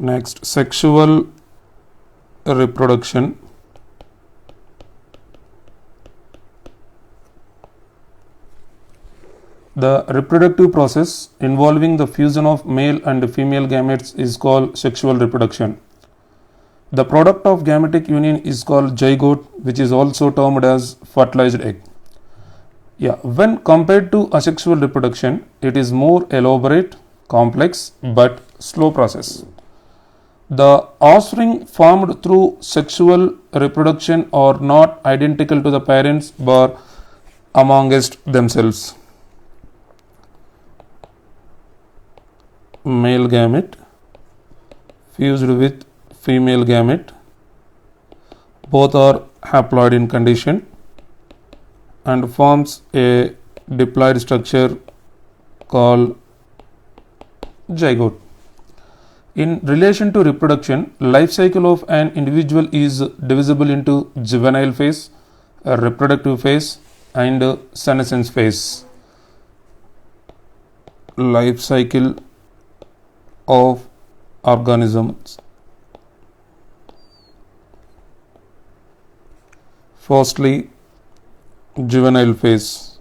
Next, sexual reproduction. The reproductive process involving the fusion of male and female gametes is called sexual reproduction. The product of gametic union is called zygote, which is also termed as fertilized egg. When compared to asexual reproduction, it is more elaborate, complex, but slow process. The offspring formed through sexual reproduction are not identical to the parents but amongst themselves. Male gamete fused with female gamete, both are haploid in condition and forms a diploid structure called zygote. In relation to reproduction, life cycle of an individual is divisible into juvenile phase, reproductive phase, and senescence phase. Life cycle of organisms. Firstly, juvenile phase.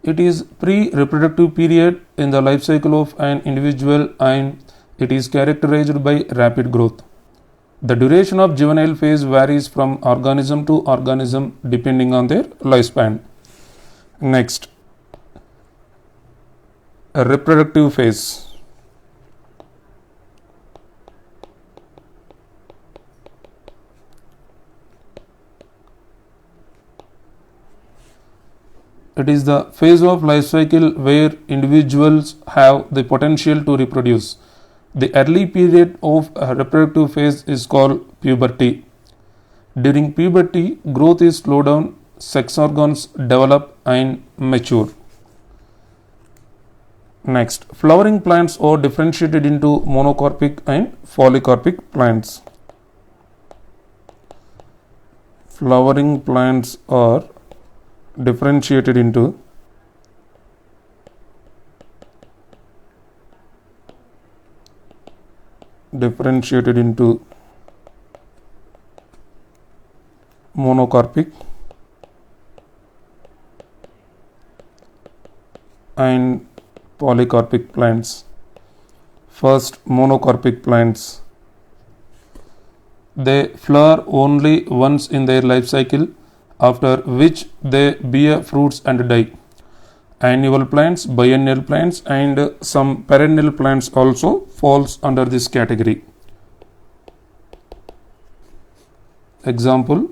It is pre-reproductive period in the life cycle of an individual and it is characterized by rapid growth. The duration of juvenile phase varies from organism to organism depending on their lifespan. Next, a reproductive phase. It is the phase of life cycle where individuals have the potential to reproduce. The early period of a reproductive phase is called puberty. During puberty, growth is slowed down, sex organs develop and mature. Next, flowering plants are differentiated into monocarpic and polycarpic plants. Flowering plants are differentiated into monocarpic and polycarpic plants. First, monocarpic plants. They flower only once in their life cycle, after which they bear fruits and die. Annual plants, biennial plants, and some perennial plants also falls under this category. Example,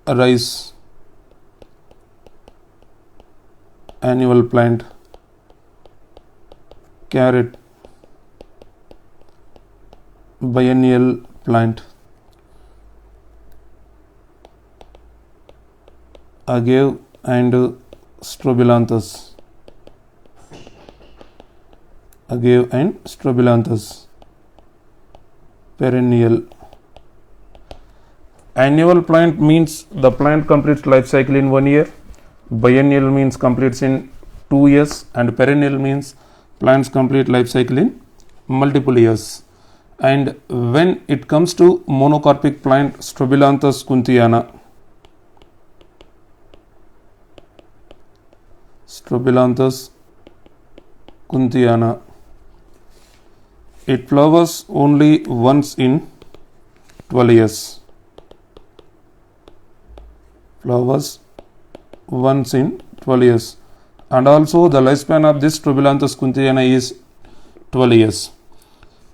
rice, annual plant, carrot, biennial plant, agave and strobilanthes. Agave and strobilanthes. Perennial. Annual plant means the plant completes life cycle in 1 year. Biennial means completes in 2 years, and perennial means plants complete life cycle in multiple years. And when it comes to monocarpic plant, Strobilanthes kunthiana. Strobilanthes kunthiana. It flowers only once in 12 years. Flowers once in 12 years. And also the lifespan of this Strobilanthes kunthiana is 12 years.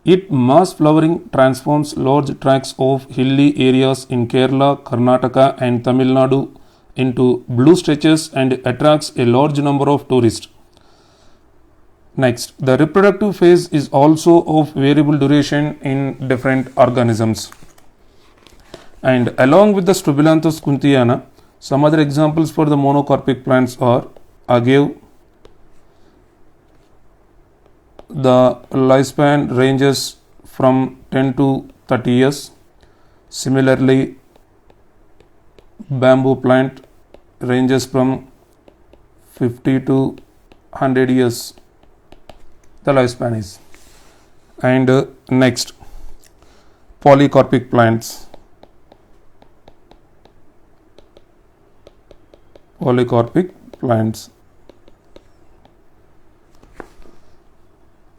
Its mass flowering transforms large tracts of hilly areas in Kerala, Karnataka and Tamil Nadu into blue stretches and attracts a large number of tourists. Next, the reproductive phase is also of variable duration in different organisms. And along with the Strobilanthes kunthiana, some other examples for the monocarpic plants are agave. The lifespan ranges from 10 to 30 years. Similarly, bamboo plant ranges from 50 to 100 years, the lifespan is. And next, polycarpic plants. Polycarpic plants,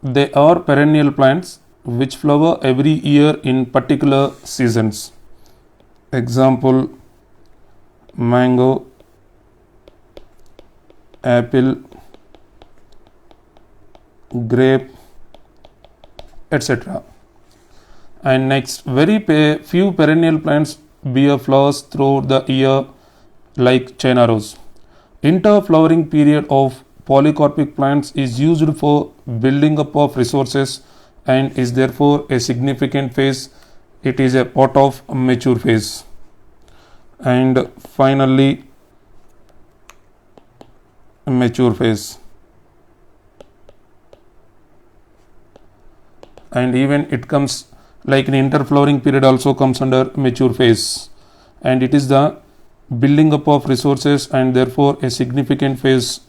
they are perennial plants which flower every year in particular seasons. Example, mango, apple, grape, etc. And next, very few perennial plants bear flowers throughout the year like China rose. Interflowering period of polycarpic plants is used for building up of resources and is therefore a significant phase. It is a part of mature phase. And finally, mature phase. And even it comes like an interflowering period also comes under mature phase, and it is the building up of resources and therefore a significant phase